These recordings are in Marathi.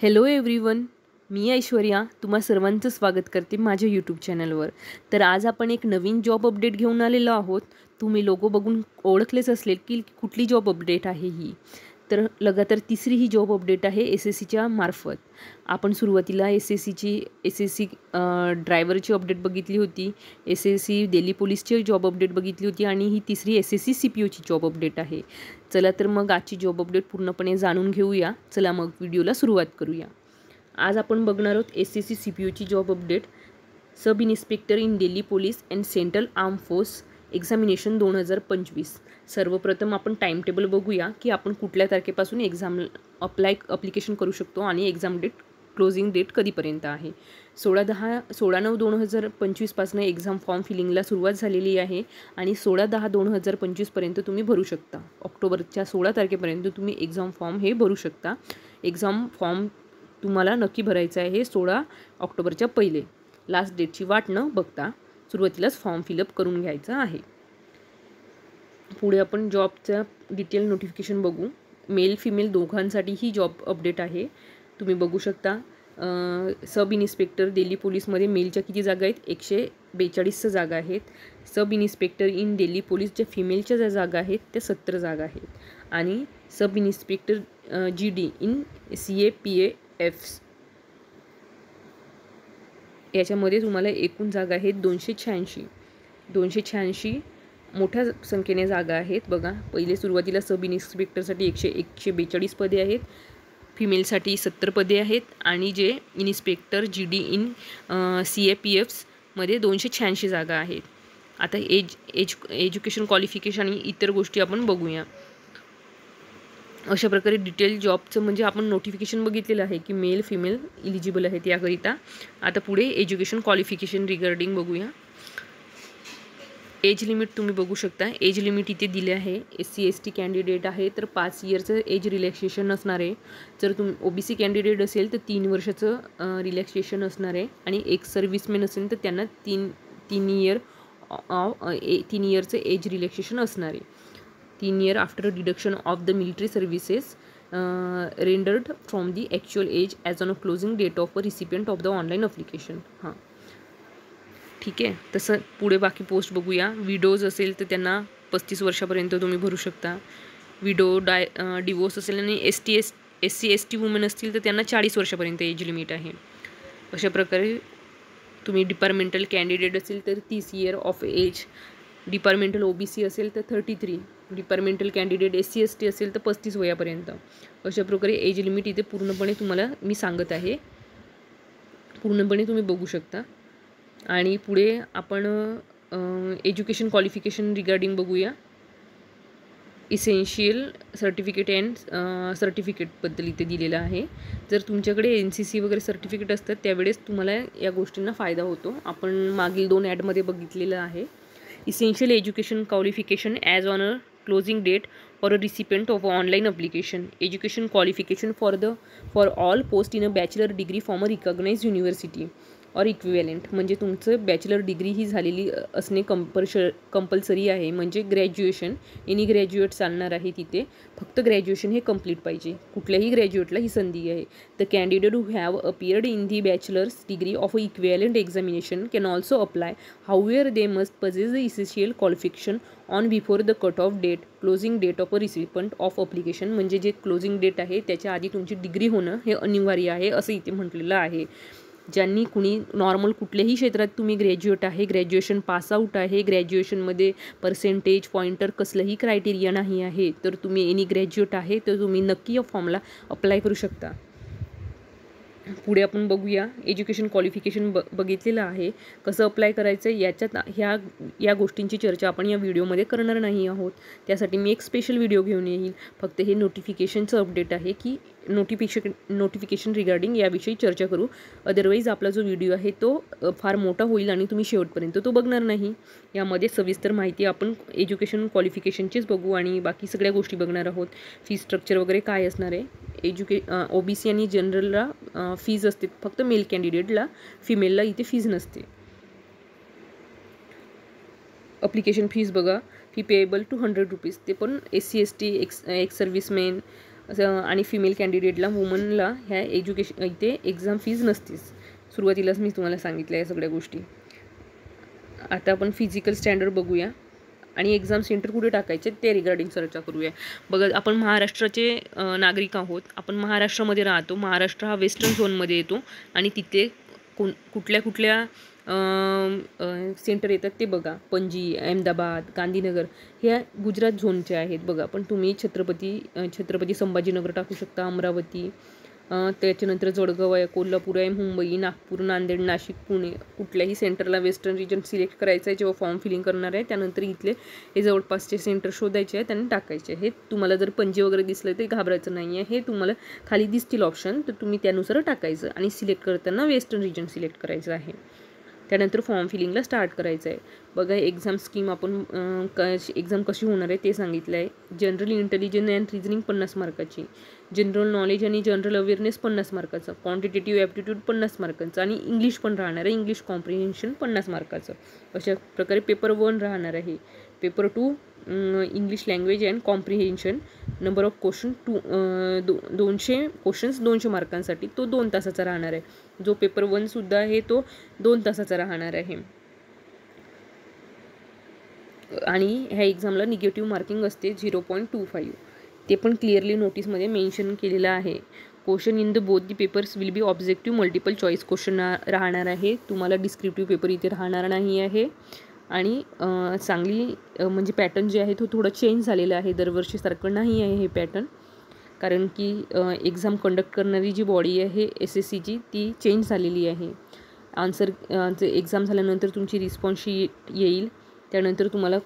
हॅलो एव्हरीवन, मी ऐश्वर्या तुम्हा सर्वांचं स्वागत करते माझ्या यूट्यूब चॅनलवर। तर आज आपण एक नवीन जॉब अपडेट घेऊन आलेलो आहोत। तुम्ही लोगो बघून ओळखलेच असेल की कुठली जॉब अपडेट आहे ही। तर लगातार तिसरी ही जॉब अपडेट आहे SSCच्या मार्फत। आपण सुरुवातीला SSC ड्रायव्हरची अपडेट बघितली होती, SSC दिल्ली पोलीसची जॉब अपडेट बघितली होती आणि ही तिसरी SSC CPOची जॉब अपडेट आहे। चला तर मग आजची जॉब अपडेट पूर्णपणे जाणून घेऊया। चला मग व्हिडिओला सुरुवात करूया। आज आपण बघणार आहोत SSC CPOची job update. Sub inspector in Delhi police and central arm force examination 2025। सर्वप्रथम आपण टाइम टेबल बघूया की आपण कुठल्या तारखेपासून ॲप्लिकेशन करू शकतो आणि एक्झाम डेट क्लोजिंग डेट कधीपर्यंत आहे। 16/9/2025 पासून एक्झाम फॉर्म फिलिंगला सुरुवात झालेली आहे आणि 16/10/2025 पर्यंत तुम्ही भरू शकता। ऑक्टोबरच्या 16 तारखेपर्यंत तुम्ही एक्झाम फॉर्म हे भरू शकता। एक्झाम फॉर्म तुम्हाला नक्की भरायचं आहे 16 ऑक्टोबरच्या पहिले। लास्ट डेटची वाट न बघता सुरुवातीलाच फॉर्म फिलअप करून घ्यायचा आहे। पुढे आपण जॉबचं डिटेल नोटिफिकेशन बघू। मेल फिमेल दोघांसाठी ही जॉब अपडेट आहे। तुम्ही बघू शकता सब इन्स्पेक्टर दिल्ली पोलीसमध्ये मेलच्या किती जागा आहेत, 142 जागा आहेत। सब इन्स्पेक्टर इन दिल्ली पोलीसच्या फिमेलच्या ज्या जागा आहेत त्या 70 जागा आहेत आणि sub inspector GD in CAPAFs याच्यामध्ये तुम्हाला एकूण जागा आहेत 286 मोठ्या संख्येने जागा आहेत। बघा, पहिले सुरुवातीला सब इन्स्पेक्टरसाठी 142 पदे आहेत, फिमेलसाठी 70 पदे आहेत आणि जे इन्स्पेक्टर GD इन CAPAFs मध्ये 286 जागा आहेत। आता एज्युकेशन क्वालिफिकेशन आणि इतर गोष्टी आपण बघूया। अशा प्रकारे डिटेल जॉबचं म्हणजे आपण नोटिफिकेशन बघितलेलं आहे की मेल फिमेल इलिजिबल आहेत याकरिता। आता पुढे एज्युकेशन क्वालिफिकेशन रिगार्डिंग बघूया। एज लिमिट तुम्ही बघू शकता, एज लिमिट इथे दिले आहे। SC ST कॅन्डिडेट आहे तर 5 इयरचं एज रिलॅक्सेशन असणार आहे। जर तुम्ही OBC कॅन्डिडेट असेल तर 3 वर्षाचं रिलॅक्सेशन असणार आहे आणि एक सर्व्हिसमॅन असेल तर त्यांना 3 इयरचं एज रिलॅक्सेशन असणार आहे। 3 year after deduction of the military services rendered from the actual age as on a closing date of a recipient of the online application. हां, ठीक आहे। तसं पुढे बाकी पोस्ट बघूया। विडोज असेल तर त्यांना 35 वर्षापर्यंत तुम्ही भरू शकता। डिवोर्स असेल आणि SC ST वुमेन असतील तर त्यांना 40 वर्षापर्यंत एज लिमिट आहे। अशा प्रकारे तुम्ही डिपार्टमेंटल कॅन्डिडेट असेल तर 30 year of age, departmental OBC असेल तर 33, डिपार्टमेंटल कॅन्डिडेट SC ST असेल तर 35 वयापर्यंत। अशा प्रकारे एज लिमिट इथे पूर्णपणे तुम्हाला मी सांगत आहे, पूर्णपणे तुम्ही बघू शकता। आणि पुढे आपण एज्युकेशन क्वालिफिकेशन रिगार्डिंग बघूया। इसेन्शियल सर्टिफिकेट अँड सर्टिफिकेटबद्दल इथे दिलेलं आहे। जर तुमच्याकडे NCC वगैरे सर्टिफिकेट असतात त्यावेळेस तुम्हाला या गोष्टींना फायदा होतो। आपण मागील 2 ॲडमध्ये बघितलेलं आहे। Essential education qualification as on a closing date for a recipient of online application, education qualification for all post in a bachelor degree from a recognized university और इक्विवॅलेंट, म्हणजे तुमचं बॅचलर डिग्री ही झालेली असणे कंपल्सरी आहे। म्हणजे ग्रॅज्युएशन, एनी ग्रॅज्युएट चालणार आहे तिथे, फक्त ग्रॅज्युएशन हे कंप्लीट पाहिजे। कुठल्याही ग्रॅज्युएटला ही संधी आहे। The candidate who have appeared in the bachelor's degree of equivalent examination can also apply, however they must possess the essential qualification on before the cut off date closing date of a recipient of application, म्हणजे जे क्लोजिंग डेट आहे त्याच्या आधी तुमची डिग्री होणं हे अनिवार्य आहे असं इथे म्हटलेलं आहे। ज्यांनी कुणी नॉर्मल कुठल्याही क्षेत्रात तुम्ही ग्रॅज्युएट आहे, ग्रॅज्युएशन पासआउट आहे, ग्रॅज्युएशनमध्ये पर्सेंटेज पॉईंटर कसलंही क्रायटेरिया नाही आहे, तर तुम्ही एनी ग्रॅज्युएट आहे तर तुम्ही नक्की या फॉर्मला अप्लाय करू शकता। पुढे आपण बघूया एज्युकेशन क्वालिफिकेशन बघितलेलं आहे, कसं अप्लाय करायचं याच्यात या गोष्टींची चर्चा आपण या व्हिडिओमध्ये करणार नाही आहोत। त्यासाठी मी एक स्पेशल व्हिडिओ घेऊन येईल। फक्त हे नोटिफिकेशनचं अपडेट आहे की नोटिफिकेशन रिगार्डिंग याविषयी चर्चा करू। अदरवाईज आपला जो व्हिडिओ आहे तो फार मोठा होईल आणि तुम्ही शेवटपर्यंत तो बघणार नाही। यामध्ये सविस्तर माहिती आपण एज्युकेशन क्वालिफिकेशनचीच बघू आणि बाकी सगळ्या गोष्टी बघणार आहोत। फी स्ट्रक्चर वगैरे काय असणार आहे, OBC आणि जनरलला फीज असते, फक्त मेल कॅन्डिडेटला, फिमेलला इथे फीज नसते। अप्लिकेशन फीज बघा, फी पेएबल टू 100 रुपीज, ते पण SC ST, एक्स सर्व्हिसमॅन, आणि फिमेल कॅन्डिडेटला वुमनला ह्या इथे एक्झाम फीज नसतेच. सुरुवातीलाच मी तुम्हाला सांगितलं या सगळ्या गोष्टी. आता आपण फिजिकल स्टँडर्ड बघूया आणि एक्झाम सेंटर कुठे टाकायचे ते रिगार्डिंग चर्चा करूया. बघा, आपण महाराष्ट्राचे नागरिक आहोत. आपण महाराष्ट्रामध्ये राहतो. महाराष्ट्र हा वेस्टर्न झोनमध्ये येतो आणि तिथे कुठल्या सेंटर येतात ते बघा. पणजी, अहमदाबाद, गांधीनगर ह्या गुजरात झोनचे आहेत बघा. पण तुम्ही छत्रपती संभाजीनगर टाकू शकता, अमरावती, त्याच्यानंतर जळगाव आहे, कोल्हापूर आहे, मुंबई, नागपूर, नांदेड, नाशिक, पुणे. कुठल्याही सेंटरला वेस्टर्न रिजन सिलेक्ट करायचं आहे जेव्हा फॉर्म फिलिंग करणार आहे. त्यानंतर इथले हे जवळपासचे सेंटर शोधायचे आहेत आणि टाकायचे. हे तुम्हाला जर पणजी वगैरे दिसलं तर घाबरायचं नाही आहे. हे तुम्हाला खाली दिसतील ऑप्शन, तर तुम्ही त्यानुसार टाकायचं आणि सिलेक्ट करताना वेस्टर्न रिजन सिलेक्ट करायचं आहे. त्यानंतर फॉर्म फिलिंगला स्टार्ट करायचं आहे. बघा, एक्झाम स्कीम आपण एक्झाम कशी होणार आहे ते सांगितलं आहे. जनरल इंटेलिजन्स अँड रिजनिंग 50 मार्काची, जनरल नॉलेज आणि जनरल अवेअरनेस 50 मार्काचं, क्वांटिटेटिव्ह ॲप्टिट्यूड 50 मार्कांचं आणि इंग्लिश पण राहणार आहे. इंग्लिश कॉम्प्रिहेन्शन 50 मार्काचं. अशा प्रकारे पेपर 1 राहणार आहे. Paper 2 English language and comprehension, number of question 200 questions 200 मार्कांसाठी, तो 2 तासाचा राहणार आहे. जो पेपर 1 सुद्धा आहे तो 2 तासाचा राहणार आहे. आणि ह्या एक्झामला निगेटिव्ह मार्किंग असते 0.25. ते पण क्लिअरली नोटीसमध्ये मेन्शन केलेलं आहे. Question in the both the papers will be objective multiple choice question राहणार आहे. तुम्हाला डिस्क्रिप्टिव्ह पेपर इथे राहणार नाही आहे. आणि चांगली म्हणजे पॅटर्न जे आहे तो थोडा चेंज झालेला आहे. दरवर्षीसारखं नाही आहे हे पॅटर्न, कारण की एक्झाम कंडक्ट करणारी जी बॉडी आहे SSCची ती चेंज झालेली आहे. एक्झाम झाल्यानंतर तुमची रिस्पॉन्स शीट येईल. त्यानंतर तुम्हाला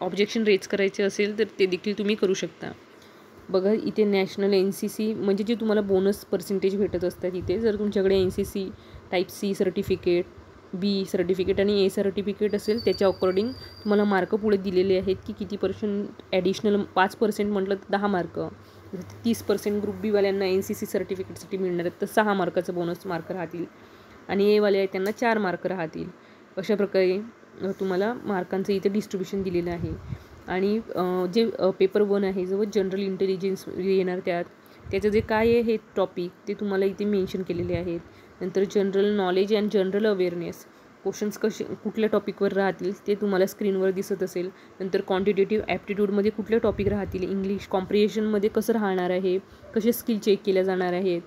ऑब्जेक्शन रेज करायचे असेल तर ते देखील तुम्ही करू शकता. बघा, इथे नॅशनल NCC म्हणजे जे तुम्हाला बोनस पर्सेंटेज भेटत असतात. इथे जर तुमच्याकडे NCC type C certificate, B certificate आणि A सर्टिफिकेट असेल त्याच्या अकॉर्डिंग तुम्हाला मार्क पुढे दिलेले आहेत की किती % ॲडिशनल. 5% म्हटलं तर 10 मार्क. 30% ग्रुप B वाल्यांना NCC सर्टिफिकेटसाठी मिळणार आहेत तर 6 मार्काचं बोनस मार्क राहतील आणि A वाले आहेत त्यांना 4 मार्क राहतील. अशा प्रकारे तुम्हाला मार्कांचं इथे डिस्ट्रीब्युशन दिलेलं आहे. आणि जे पेपर 1 आहे जो जनरल इंटेलिजन्स येणार त्याचं जे काय आहे हे टॉपिक ते तुम्हाला इथे मेन्शन केलेले आहेत. नंतर general knowledge and general awareness questions कुठल्या टॉपिकवर राहतील ते तुम्हाला स्क्रीनवर दिसत असेल. नंतर क्वांटिटेटिव्ह ॲप्टिट्यूडमध्ये कुठले टॉपिक राहतील, इंग्लिश कॉम्प्रिहेन्शनमध्ये कसं राहणार आहे, कसे स्किल चेक केल्या जाणार आहेत,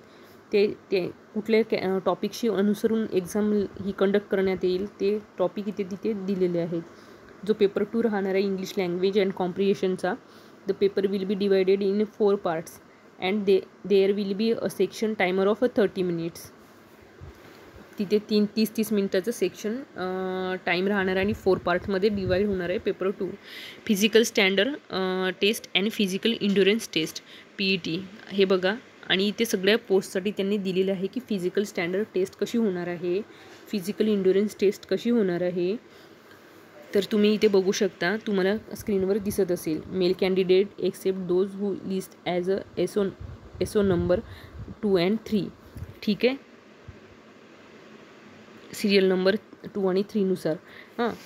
ते कुठल्या टॉपिकशी अनुसरून एक्झाम ही कंडक्ट करण्यात येईल ते टॉपिक तिथे दिलेले आहेत. जो पेपर 2 राहणार आहे इंग्लिश लँग्वेज अँड कॉम्प्रिहेन्शनचा, the paper will be divided in 4 parts and there will be a section timer of 30 minutes. तिथे 30 मिनिटाचं सेक्शन टाईम राहणार आहे आणि 4 पार्टमध्ये डिवाईड होणार आहे paper 2. Physical standard test and physical endurance test PET हे बघा. आणि इथे सगळ्या पोस्टसाठी त्यांनी दिलेलं आहे की फिजिकल स्टँडर्ड टेस्ट कशी होणार आहे, फिजिकल इंड्युरन्स टेस्ट कशी होणार आहे. तर तुम्ही इथे बघू शकता, तुम्हाला स्क्रीनवर दिसत असेल. Male candidate except those who list as a SO number 2 and 3. ठीक आहे, सिरियल नंबर 2 आणि 3 नुसार.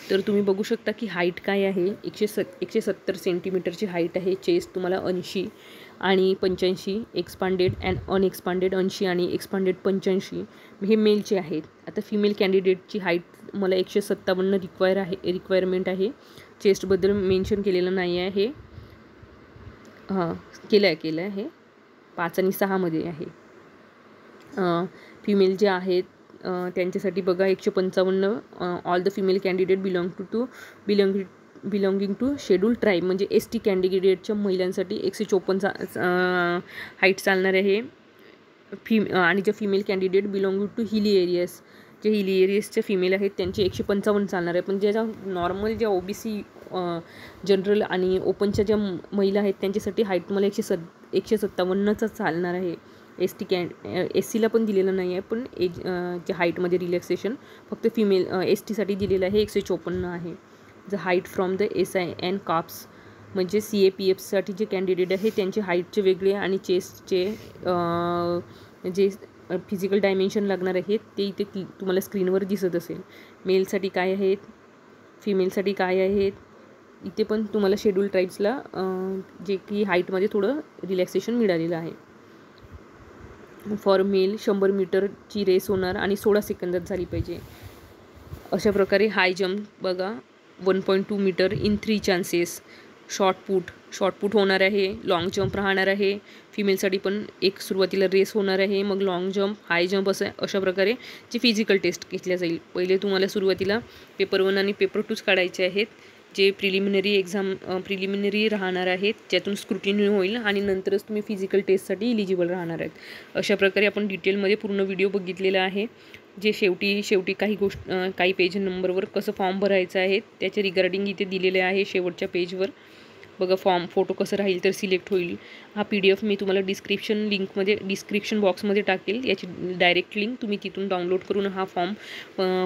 तर तुम्ही बघू शकता की हाईट काय आहे. 170 सेंटीमीटरची हाईट आहे. चेस्ट तुम्हाला 80 आणि 85, एक्सपांडेड अँड अनएक्सपांडेड 80 आणि एक्सपांडेड 85 हे मेलचे आहेत. आता फिमेल कॅन्डिडेटची हाईट मला 157 रिक्वायरमेंट आहे. चेस्टबद्दल मेन्शन केलेलं नाही आहे. केलं आहे 5 आणि 6मध्ये आहे. फिमेल जे आहेत त्यांच्यासाठी बघा 155. All the female candidate belonging to schedule tribe म्हणजे ST कॅन्डिडेटच्या महिलांसाठी 154 हाईट चालणार आहे. आणि जे female candidate belonging to hilly areas, जे हिली एरियाजचे फिमेल आहेत त्यांची 155 चालणार आहे. पण ज्या नॉर्मल ज्या OBC जनरल आणि ओपनच्या ज्या महिला आहेत त्यांच्यासाठी हाईट मला 157चा चालणार आहे. SCला पण दिलेलं नाही आहे, पण जे हाईटमध्ये रिलॅक्सेशन फक्त फिमेल STसाठी दिलेलं आहे 154 आहे. The height from the SI and काप्स म्हणजे CAPFसाठी जे कॅन्डिडेट आहे त्यांचे हाईटचे वेगळे आणि चेस्टचे जे फिजिकल डायमेन्शन लागणार आहेत ते इथे तुम्हाला स्क्रीनवर दिसत असेल. मेलसाठी काय आहेत, फिमेलसाठी काय आहेत इथे पण तुम्हाला शेड्यूल ट्राईब्सला जे की हाईटमध्ये थोडं रिलॅक्सेशन मिळालेलं आहे. फॉर मेल 100 मीटरची रेस होणार आणि 16 सेकंदात झाली पाहिजे. अशा प्रकारे हाय जंप बघा 1.2 metre in 3 chances. Short put होणार आहे, लाँग जंप राहणार आहे. फिमेलसाठी पण एक सुरुवातीला रेस होणार आहे, मग लाँग जंप, हाय जंप अशा प्रकारे जी फिजिकल टेस्ट घेतल्या जाईल. पहिले तुम्हाला सुरुवातीला पेपर 1 आणि पेपर 2 काढायचे आहेत, जे प्रिलिमिनरी राहणार आहेत, ज्यातून स्क्रुटिनी होईल आणि नंतरच तुम्ही फिजिकल टेस्टसाठी इलिजिबल राहणार आहेत. अशा प्रकारे आपण डिटेलमध्ये पूर्ण व्हिडिओ बघितलेला आहे, जे शेवटी काही पेज नंबरवर कसं फॉर्म भरायचं आहे त्याचे रिगार्डिंग इथे दिलेले आहे. शेवटच्या पेजवर बघा फोटो कसं राहील तर सिलेक्ट होईल. हा PDF मी तुम्हाला डिस्क्रिप्शन बॉक्समध्ये टाकेल. याची डायरेक्ट लिंक तुम्ही तिथून डाउनलोड करून हा फॉर्म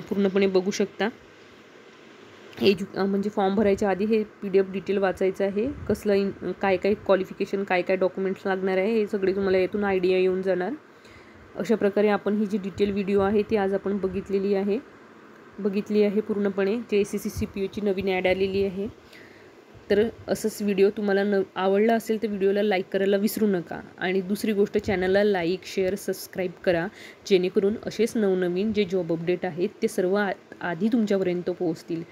पूर्णपणे बघू शकता. म्हणजे फॉर्म भरायच्या आधी हे PDF डिटेल वाचायचं आहे. कसलं काय क्वालिफिकेशन, काय डॉक्युमेंट्स लागणार आहे हे सगळे तुम्हाला यातून आयडिया येऊन जाणार. अशा प्रकारे आपण ही जी डिटेल व्हिडिओ आहे ती आज आपण बघितली आहे पूर्णपणे. जे SSC CPOची नवीन ॲड आलेली आहे. तर असंच व्हिडिओ तुम्हाला आवडला असेल तर व्हिडिओला लाईक करायला विसरू नका. आणि दुसरी गोष्ट, चॅनलला लाईक, शेअर, सबस्क्राईब करा, जेणेकरून असेच नवनवीन जे जॉब अपडेट आहेत ते सर्व आधी तुमच्यापर्यंत पोहोचतील.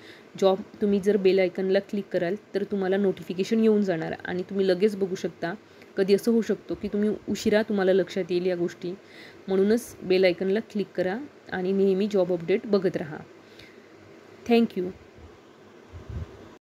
तुम्ही जर बेल आयकनला क्लिक कराल तर तुम्हाला नोटिफिकेशन येऊन जाणार आणि तुम्ही लगेच बघू शकता. कधी असं होऊ शकतो की तुम्हाला लक्षात येईल या गोष्टी, म्हणूनच बेल आयकनला क्लिक करा आणि नेहमी जॉब अपडेट बघत राहा. थँक्यू.